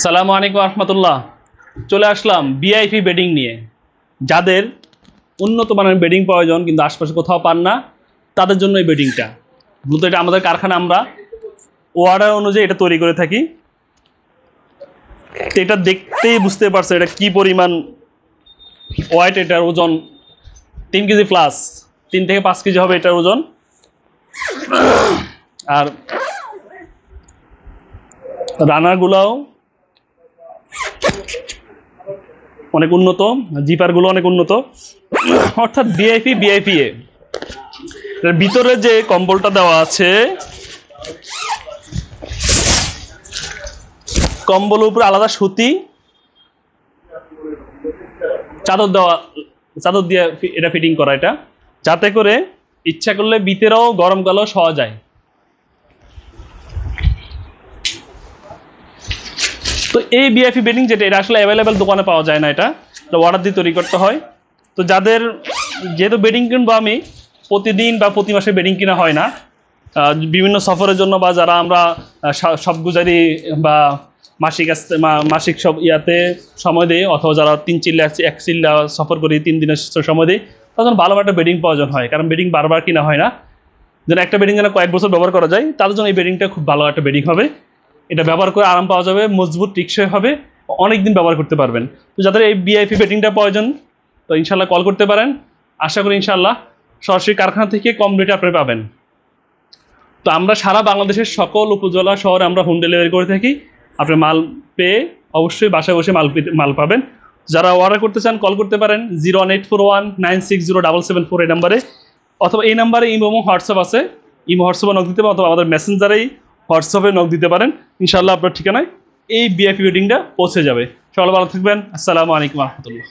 সালামু আলাইকুম রহমতুল্লাহ। চলে আসলাম ভিআইপি বেডিং নিয়ে। যাদের উন্নত মানের বেডিং প্রয়োজন কিন্তু আশপাশে কোথাও পান না, তাদের জন্য এই বেডিংটা মূলত এটা আমাদের কারখানা, আমরা অর্ডার অনুযায়ী এটা তৈরি করে থাকি। তো এটা দেখতেই বুঝতে পারছে এটা কি পরিমাণ ওয়েট। এটার ওজন 3 কেজি প্লাস, 3 থেকে 5 কেজি হবে এটার ওজন। আর রানারগুলাও অনেক উন্নত, জিপারগুলো অনেক উন্নত, অর্থাৎ ভিআইপি এর ভিতরে যে কম্বলটা দেওয়া আছে, কম্বলের উপরে আলাদা সুতি চাদর দিয়ে এটা ফিটিং করা, এটা যাতে করে ইচ্ছা করলে ভিতরেও গরমকালেও শোয়া যায়। তো এই ভিআইপি বেডিং যেটা, এটা আসলে অ্যাভেলেবেল দোকানে পাওয়া যায় না, এটা অর্ডার দিয়ে তৈরি করতে হয়। তো যাদের যেহেতু বেডিং কিনবো আমি, প্রতিদিন বা প্রতি মাসে বেডিং কিনা হয় না, বিভিন্ন সফরের জন্য বা যারা আমরা সব গুজারি বা মাসিক সব ইয়াতে সময় দিই, অথবা যারা 3 চিল্লা 1 চিল্লা সফর করি, 3 দিনের সময় দিই, তখন ভালো একটা বেডিং প্রয়োজন হয়, কারণ বেডিং বারবার কিনা হয় না। যেন একটা বেডিং যেন কয়েক বছর ব্যবহার করা যায়, তাদের জন্য এই বেডিংটা খুব ভালো একটা বেডিং হবে। এটা ব্যবহার করে আরাম পাওয়া যাবে, মজবুত টিকসই হবে, অনেক দিন ব্যবহার করতে পারবেন। তো যাদের এই ভিআইপি বেডিংটা প্রয়োজন, তো ইনশাল্লাহ কল করতে পারেন। আশা করি ইনশাল্লাহ সরাসরি কারখানা থেকে কম রেটে আপনি পাবেন। তো আমরা সারা বাংলাদেশের সকল উপজেলা শহরে আমরা হোম ডেলিভারি করে থাকি। আপনি মাল পেয়ে অবশ্যই বাসায় বসে মাল পাবেন। যারা অর্ডার করতে চান কল করতে পারেন 01841960774 এই নাম্বারে, অথবা এই নাম্বারে ইমো এবং হোয়াটসঅ্যাপ আছে, ইমো হোয়াটসঅ্যাপে নক দিতে পারেন, অথবা আমাদের মেসেঞ্জারেই হোয়াটসঅ্যাপে নক দিতে পারেন। ইনশাআল্লাহ আপনার ঠিকানায় এই ভিআইপি বেডিংটা পৌঁছে যাবে। সবাই ভালো থাকবেন। আসসালামু আলাইকুম রহমতুল্লাহ।